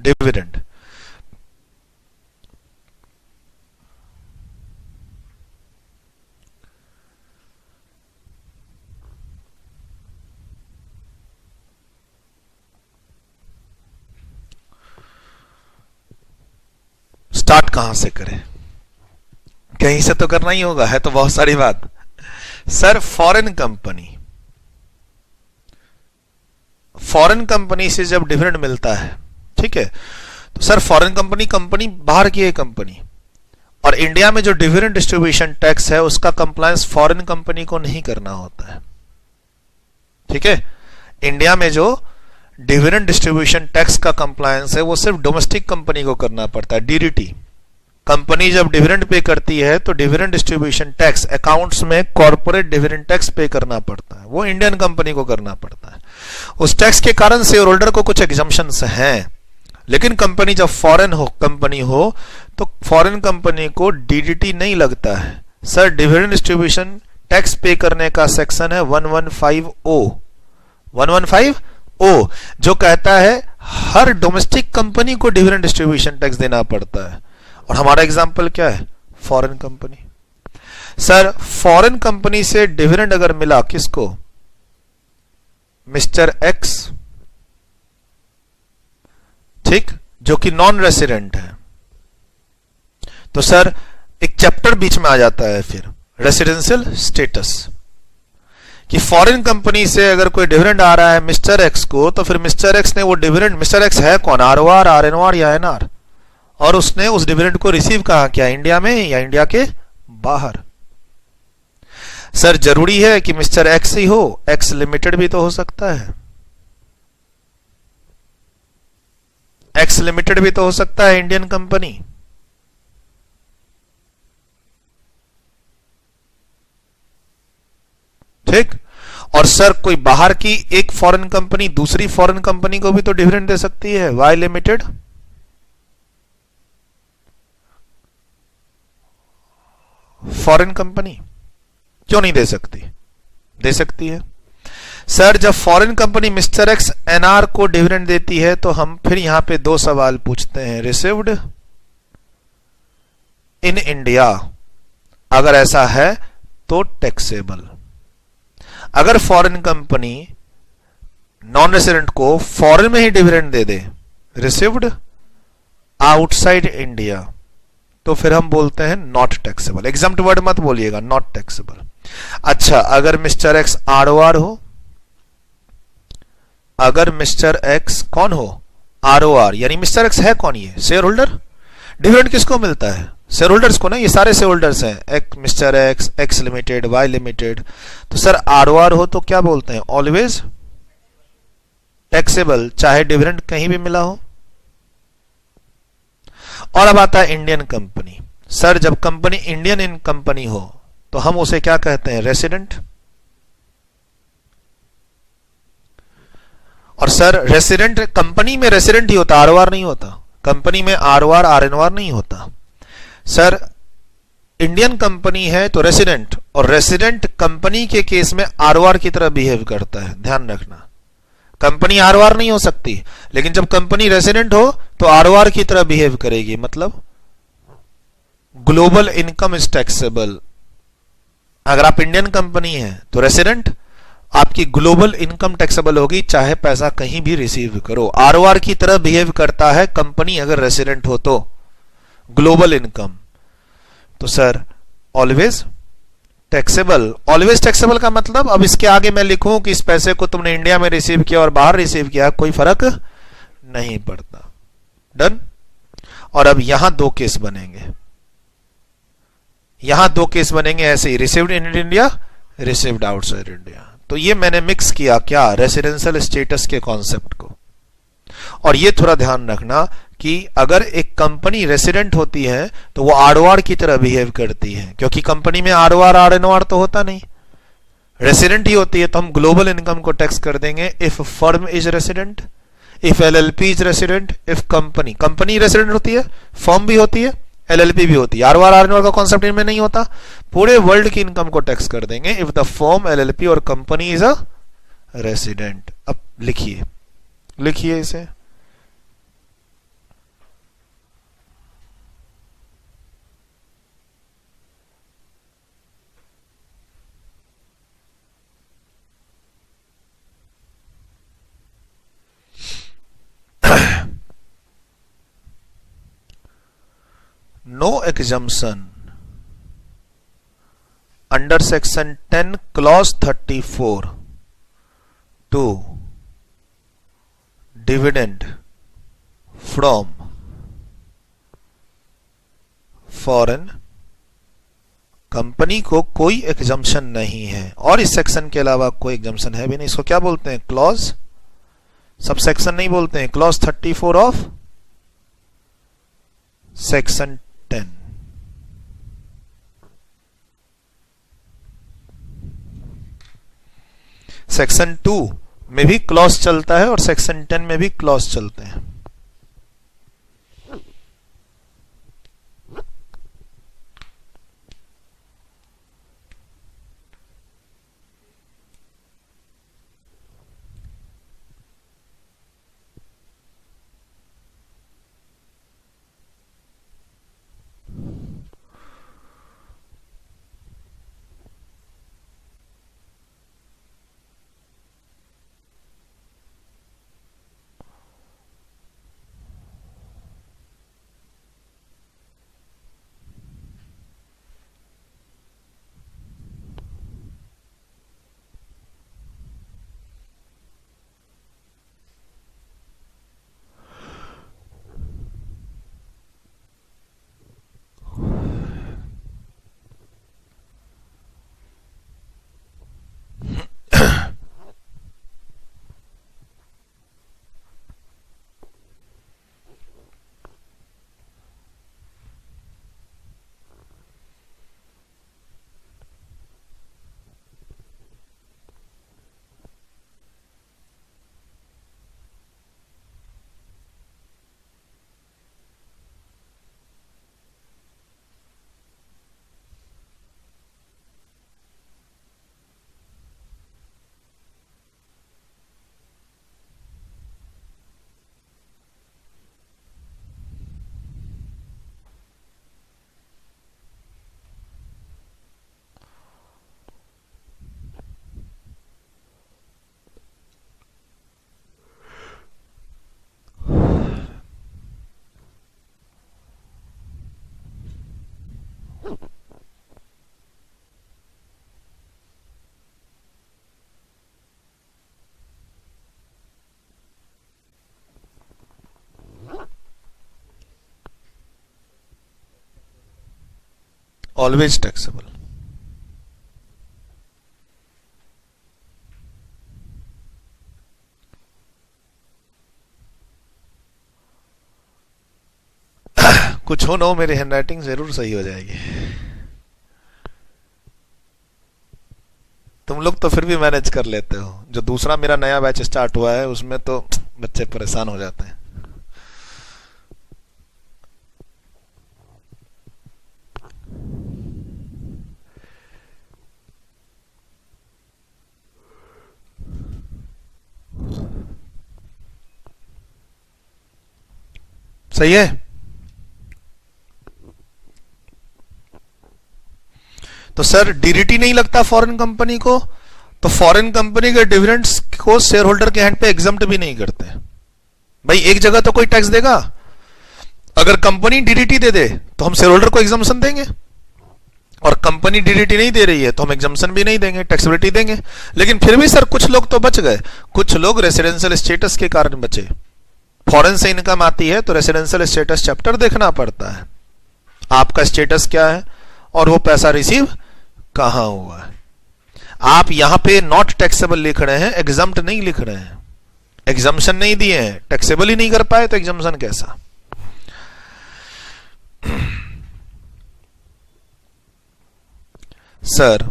Dividend. Start कहां से करें, कहीं से तो करना ही होगा, है तो बहुत सारी बात। सर फॉरेन कंपनी से जब डिविडेंड मिलता है, ठीक है, तो सर फॉरेन कंपनी बाहर की है कंपनी, और इंडिया में जो डिविडेंड डिस्ट्रीब्यूशन टैक्स है उसका कंप्लायंस फॉरेन कंपनी को नहीं करना होता है, ठीक है। इंडिया में जो डिविडेंड डिस्ट्रीब्यूशन टैक्स का कंप्लायंस है वो सिर्फ डोमेस्टिक कंपनी को करना पड़ता है, डीडीटी। कंपनी जब डिविडेंड पे करती है तो डिविडेंड डिस्ट्रीब्यूशन टैक्स अकाउंट्स में कॉर्पोरेट डिविडेंड टैक्स पे करना पड़ता है, वो इंडियन कंपनी को करना पड़ता है। उस टैक्स के कारण शेयर होल्डर को कुछ एग्जम्पशंस हैं, लेकिन कंपनी जब फॉरेन कंपनी हो तो फॉरेन कंपनी को डीडीटी नहीं लगता है। सर डिविडेंड डिस्ट्रीब्यूशन टैक्स पे करने का सेक्शन है 115O, जो कहता है हर डोमेस्टिक कंपनी को डिविडेंड डिस्ट्रीब्यूशन टैक्स देना पड़ता है। और हमारा एग्जांपल क्या है, foreign company. Sir foreign company से डिविडेंड अगर मिला किसको, मिस्टर एक्स, ठीक, जो कि नॉन रेसिडेंट है, तो सर एक चैप्टर बीच में आ जाता है फिर रेसिडेंशियल स्टेटस, कि फॉरेन कंपनी से अगर कोई डिविडेंड आ रहा है मिस्टर एक्स को, तो फिर मिस्टर एक्स ने वो डिविडेंड, मिस्टर एक्स है कौन, आरओआर, आरएनओआर या एनआर, और उसने उस डिविडेंड को रिसीव कहां किया, इंडिया में या इंडिया के बाहर। सर जरूरी है कि मिस्टर एक्स ही हो, एक्स लिमिटेड भी तो हो सकता है, एक्स लिमिटेड भी तो हो सकता है इंडियन कंपनी। ठीक, और सर कोई बाहर की एक फॉरेन कंपनी दूसरी फॉरेन कंपनी को भी तो डिविडेंड दे सकती है, वाई लिमिटेड। फॉरेन कंपनी क्यों नहीं दे सकती, दे सकती है। सर जब foreign company mister X NR को डिविडेंड देती है तो हम फिर यहां पे दो सवाल पूछते हैं, रिसीव्ड इन इंडिया, अगर ऐसा है तो टैक्सेबल। अगर फॉरेन कंपनी नॉन रेसिडेंट को फॉरेन में ही डिविडेंड दे दे, रिसीव्ड आउटसाइड इंडिया, तो फिर हम बोलते हैं नॉट टैक्सेबल। एग्जम्प्ट वर्ड मत बोलिएगा, नॉट टैक्सेबल। अच्छा अगर मिस्टर एक्स आरओआर हो, अगर मिस्टर एक्स कौन हो, आरओआर, यानी मिस्टर एक्स है कौन, ये शेयर होल्डर। डिविडेंड किसको मिलता है, शेयर होल्डर्स को ना, ये सारे शेयर होल्डर्स हैं, mister X, X limited, Y limited. तो सर आरओआर हो तो क्या बोलते हैं, ऑलवेज टैक्सेबल, चाहे डिविडेंड कहीं भी मिला हो। और अब आता है इंडियन कंपनी। सर जब कंपनी इंडियन इन कंपनी हो तो हम उसे क्या कहते हैं, रेसिडेंट। और सर रेसिडेंट कंपनी में रेसिडेंट ही होता, आरओआर नहीं होता, कंपनी में आरओआर आरएनओआर नहीं होता। सर इंडियन कंपनी है तो रेसिडेंट, और रेसिडेंट कंपनी के केस में आरओआर की तरह बिहेव करता है, ध्यान रखना। कंपनी आरओआर नहीं हो सकती, लेकिन जब कंपनी रेसिडेंट हो तो आरओआर की तरह बिहेव करेगी, मतलब ग्लोबल इनकम इज टैक्सेबल। अगर आप इंडियन कंपनी है तो रेसिडेंट, आपकी ग्लोबल इनकम टैक्सेबल होगी, चाहे पैसा कहीं भी रिसीव करो। आरओआर की तरह बिहेव करता है कंपनी अगर रेसिडेंट हो तो, ग्लोबल इनकम। तो sir always taxable, always taxable का मतलब, अब इसके आगे मैं लिखूं कि इस पैसे को तुमने इंडिया में रिसीव किया और बाहर रिसीव किया, कोई फर्क नहीं पड़ता। डन। और अब यहां दो केस बनेंगे, यहां दो केस बनेंगे ऐसे ही, received in India, received outside India. तो ये मैंने मिक्स किया क्या, रेसिडेंशियल स्टेटस के कॉन्सेप्ट को। और ये थोड़ा ध्यान रखना कि अगर एक कंपनी रेसिडेंट होती है तो वो आरओआर की तरह बिहेव करती है, क्योंकि कंपनी में आरओआर आरएनओआर तो होता नहीं, रेसिडेंट ही होती है, तो हम ग्लोबल इनकम को टैक्स कर देंगे if firm is resident, if LLP is resident, if company resident होती है, फर्म भी होती है, एलएलपी भी होती है। आरओआर आरएनओआर का कॉन्सेप्ट इनमें नहीं होता, पूरे वर्ल्ड की इनकम को टैक्स कर देंगे इफ द फर्म, एलएलपी और कंपनी इज अ रेसिडेंट। अब लिखिए, लिखिए इसे, exemption under section 10 clause 34 to dividend from foreign company को कोई एग्जम्पशन नहीं है, और इस सेक्शन के अलावा कोई एग्जम्पशन है भी नहीं। इसको क्या बोलते हैं? क्लॉज, सब सेक्शन नहीं बोलते हैं, क्लॉज 34 ऑफ सेक्शन 10। सेक्शन 2 में भी क्लॉज चलता है और सेक्शन 10 में भी क्लॉज चलते हैं। Always taxable. कुछ हो ना हो, मेरी हैंडराइटिंग जरूर सही हो जाएगी। तुम लोग तो फिर भी मैनेज कर लेते हो, जो दूसरा मेरा नया बैच स्टार्ट हुआ है उसमें तो बच्चे परेशान हो जाते हैं। सही है। तो सर डीडीटी नहीं लगता फॉरेन कंपनी को, तो फॉरेन कंपनी के डिविडेंड्स को शेयर होल्डर के हैंड पे एग्जम्प्ट भी नहीं करते। भाई एक जगह तो कोई टैक्स देगा, अगर कंपनी डीडीटी दे दे तो हम शेयर होल्डर को एग्जम्पशन देंगे, और कंपनी डीडीटी नहीं दे रही है तो हम एग्जम्पशन भी नहीं देंगे, टैक्सेबिलिटी देंगे। लेकिन फिर भी सर कुछ लोग तो बच गए, कुछ लोग रेसिडेंशियल स्टेटस के कारण बचे। फॉरेन से इनकम आती है तो रेसिडेंशियल स्टेटस चैप्टर देखना पड़ता है, आपका स्टेटस क्या है और वो पैसा रिसीव कहां हुआ है। आप यहां पे नॉट टैक्सेबल लिख रहे हैं, एग्जम्प्ट नहीं लिख रहे हैं, एग्जम्पशन नहीं दिए हैं, टैक्सेबल ही नहीं कर पाए तो एग्जम्पशन कैसा। सर